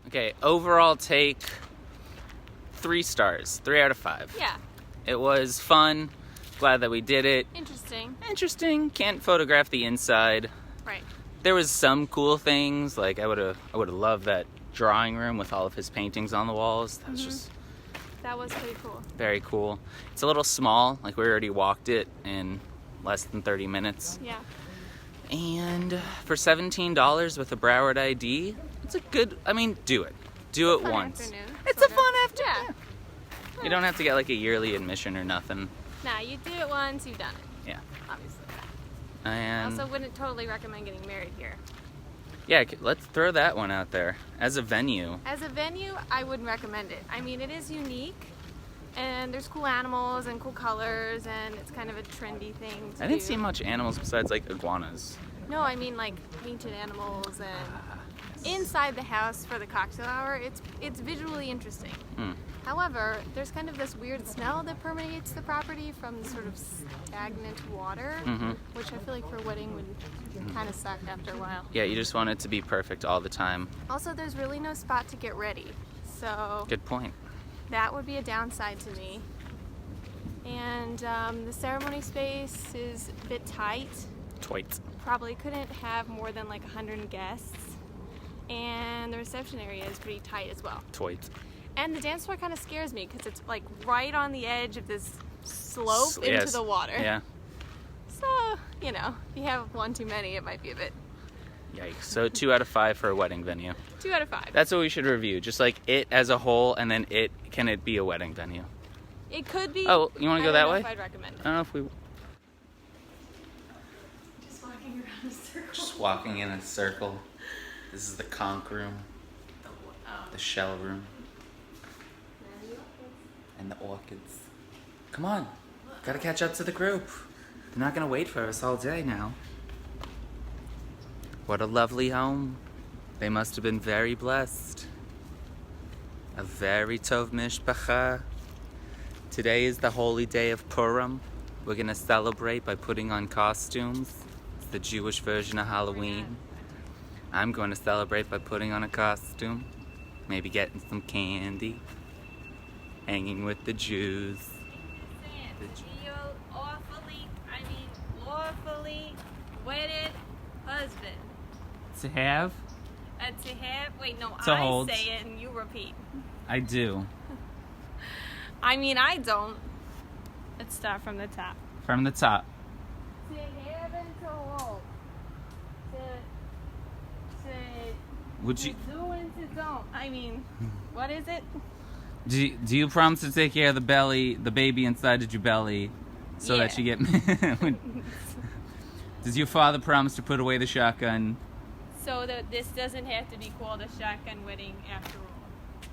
Okay, overall take 3 stars, 3 out of 5. Yeah. It was fun. Glad that we did it. Interesting. Can't photograph the inside. Right. There was some cool things. Like I would have loved that drawing room with all of his paintings on the walls. That was pretty cool. Very cool. It's a little small. Like we already walked it in less than 30 minutes. Yeah. And for $17 with a Broward ID, it's a good. I mean, do it. Do it once. Afternoon, It's a fun afternoon. Yeah. You don't have to get like a yearly admission or nothing. Nah, you do it once, you've done it. Yeah. Obviously. And Also, wouldn't totally recommend getting married here. yeah, let's throw that one out there as a venue. As a venue, I wouldn't recommend it. I mean, it is unique, and there's cool animals and cool colors, and it's kind of a trendy thing to I didn't do. see much animals besides like iguanas. No, I mean like painted animals and inside the house for the cocktail hour. It's visually interesting. However, there's kind of this weird smell that permeates the property from sort of stagnant water, which I feel like for a wedding would kind of suck after a while. Yeah, you just want it to be perfect all the time. Also, there's really no spot to get ready, so Good point. that would be a downside to me. And the ceremony space is a bit tight. Twit. Probably couldn't have more than like 100 guests. And the reception area is pretty tight as well. Twit. And the dance floor kind of scares me because it's like right on the edge of this slope into Yes. the water. Yeah. So, you know, if you have one too many, it might be a bit. Yikes. So 2 out of 5 for a wedding venue. 2 out of 5. That's what we should review. Just like it as a whole, and then can it be a wedding venue? It could be. Oh, you want to go that way? I don't know if I'd recommend it. I don't know if we. Just walking around a circle. Just walking in a circle. This is the conch room, the shell room, and the orchids. Come on, gotta catch up to the group. They're not gonna wait for us all day now. What a lovely home. They must have been very blessed. A very tov mishpacha. Today is the holy day of Purim. We're gonna celebrate by putting on costumes. It's the Jewish version of Halloween. I'm going to celebrate by putting on a costume, maybe getting some candy, hanging with the Jews. Lawfully wedded husband. To have? To have? Wait, no, To hold. say it and you repeat. I do. I mean, I don't. Let's start from the top. From the top. To have and to hold. Would you? To do and to don't. I mean, what is it? Do you promise to take care of the baby inside of your belly, so that you get? Does your father promise to put away the shotgun? So that this doesn't have to be called a shotgun wedding after all.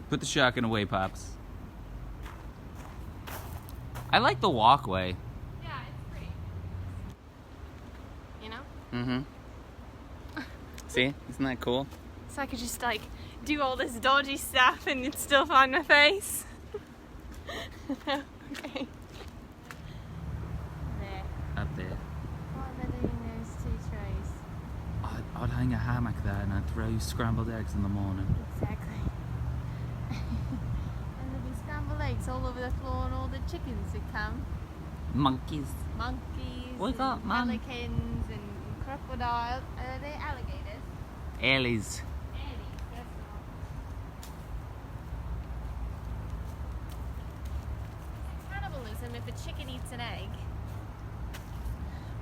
Put the shotgun away, Pops. I like the walkway. Yeah, it's pretty. You know? Mm-hmm. See? Isn't that cool? So I could just like do all this dodgy stuff and you'd still find my face. Okay. There. Up there. What are they doing those 2 trays? I'd hang a hammock there and I'd throw you scrambled eggs in the morning. Exactly. And there'd be scrambled eggs all over the floor and all the chickens would come. Monkeys. Monkeys, We got and mon- pelicans and crocodiles. Are they alligators? Ellies. Cannibalism if a chicken eats an egg.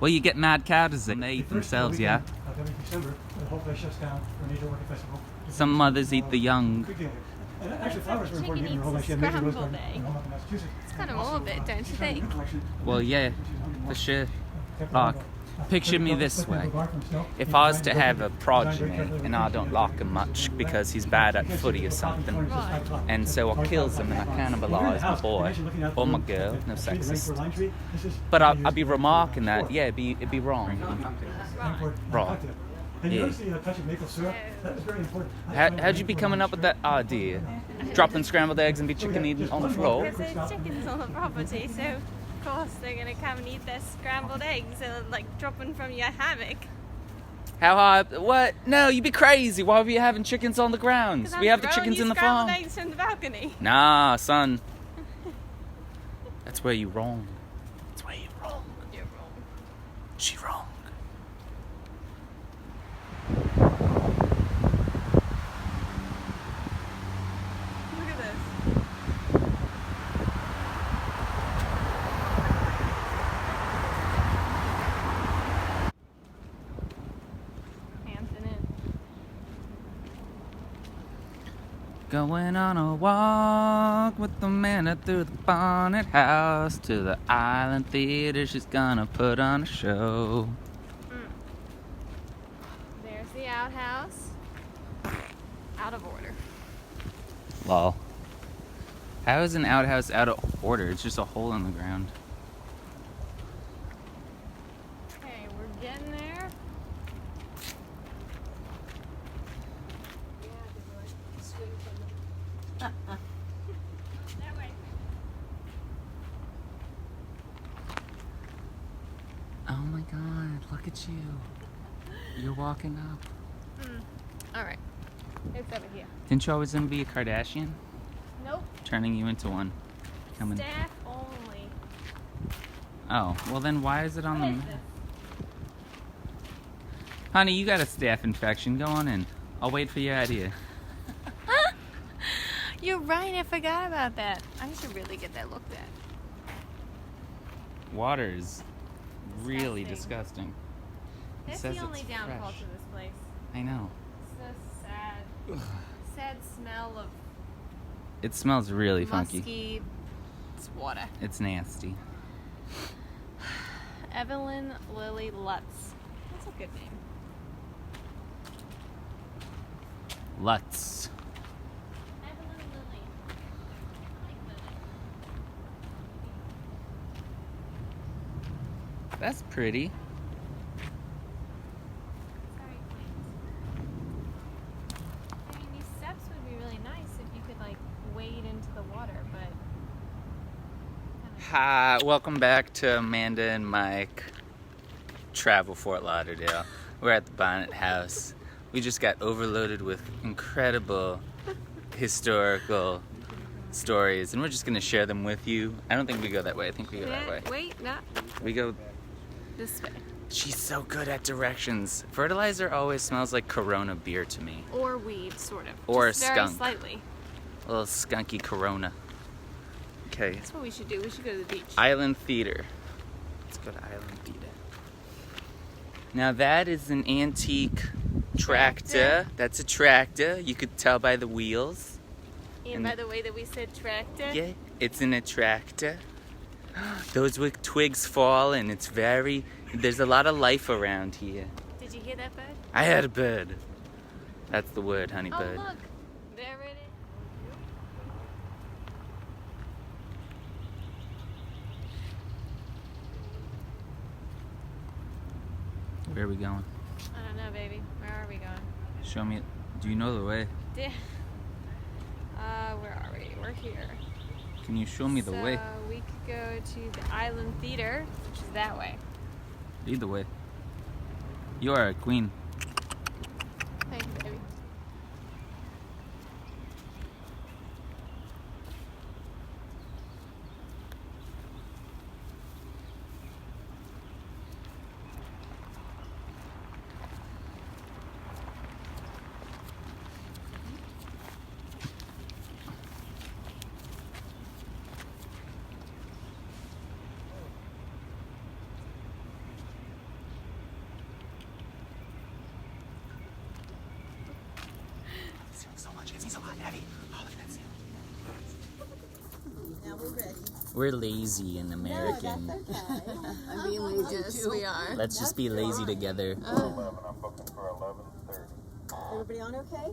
Well, you get mad cows and they eat themselves, yeah? Every December, the whole place shuts down for a major orchid festival. Some mothers eat the young. Big deal. And actually, flowers are Chicken important even in her whole eats life. She a had major rose scrambled garden egg. in home up in Massachusetts. It's kind of morbid, don't you think? Well, yeah, for sure. Look, picture me this way. If I was to have a progeny and I don't like him much because he's bad at footy or something, and so I kills him and I cannibalise my boy or my girl, no sexist. But I'd be remarking that, yeah, it'd be wrong. Right. And you Yeah. notice the touch of maple syrup? That was very important. How'd you be coming up with that idea? Dropping scrambled eggs and be chicken eating on the floor? Because there's chickens on the property, so of course they're going to come and eat their scrambled eggs, like dropping from your hammock. How high? What? No, you'd be crazy. Why are we having chickens on the ground? We have the chickens in the farm. Eggs from the balcony. Nah, son. That's where you wrong. That's where you wrong. You're wrong. She wrong. Look at this. Hands in it. Going on a walk with Amanda through the Bonnet House to the Island Theater. She's gonna put on a show. There's the outhouse. Out of order. Lol. How is an outhouse out of order? It's just a hole in the ground. Okay, we're getting there. That way. Oh my god, look at you. You're walking up. Alright. It's over here. Didn't you always want to be a Kardashian? Nope. Turning you into one. Becoming... Staff only. Oh, well then why is it on What the is map? this? Honey, you got a staph infection. Go on in. I'll wait for your idea. You're right, I forgot about that. I should really get that looked at. Water is really disgusting. That's says the only it's downfall fresh. to this place. I know. It's the sad, sad smell of It smells really funky. musky water. It's nasty. Evelyn Lily Lutz. That's a good name. Lutz. Evelyn Lily. I like Lily. That's pretty. Very quaint. I mean, these steps would be really nice if you could, like, wade into the water, but... Hi, welcome back to Amanda and Mike Travel Fort Lauderdale. We're at the Bonnet House. We just got overloaded with incredible historical stories, and we're just going to share them with you. I don't think we go that way. I think we go that way. Wait, not We go... this way. She's so good at directions. Fertilizer always smells like Corona beer to me. Or weed, sort of. Or Just a very skunk. slightly. A little skunky Corona. Okay. That's what we should do. We should go to the beach. Island Theater. Let's go to Island Theater. Now that is an antique tractor. That's a tractor. You could tell by the wheels. And by the way that we said tractor. Yeah, it's an attractor. Those twigs fall, and it's very... There's a lot of life around here. Did you hear that bird? I had a bird. That's the word, honey Oh, bird. look. There it is. Where are we going? I don't know, baby. Where are we going? Show me. Do you know the way? Where are we? We're here. Can you show me the way? So we could go to the Island Theater, which is that way. Lead the way. You are a queen. Thanks, baby. So much. It's so hot, heavy. Oh, look at that seal. Now we're ready. We're lazy and American. No, that's okay. I'm being lazy too. we are. Let's just be lazy together. 11. I'm booking for 11:30. Everybody on okay?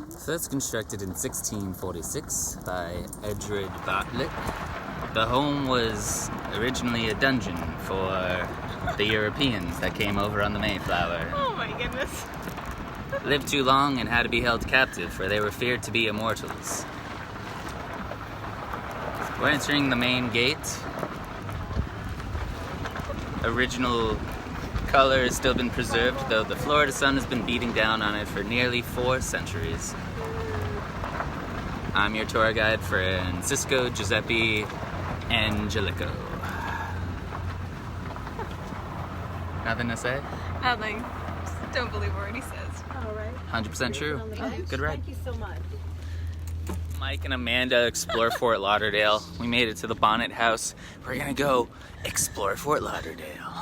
So that's constructed in 1646 by Edred Bartlett. The home was originally a dungeon for the Europeans that came over on the Mayflower. Oh my goodness. Lived too long and had to be held captive, for they were feared to be immortals. We're entering the main gate. Original color has still been preserved, though the Florida sun has been beating down on it for nearly 4 centuries. I'm your tour guide, Francisco Giuseppe Angelico. Nothing to say? Nothing. Just don't believe a word he says. All right. 100% true. Good ride. Thank you so much. Mike and Amanda explore Fort Lauderdale. We made it to the Bonnet House. We're gonna go explore Fort Lauderdale.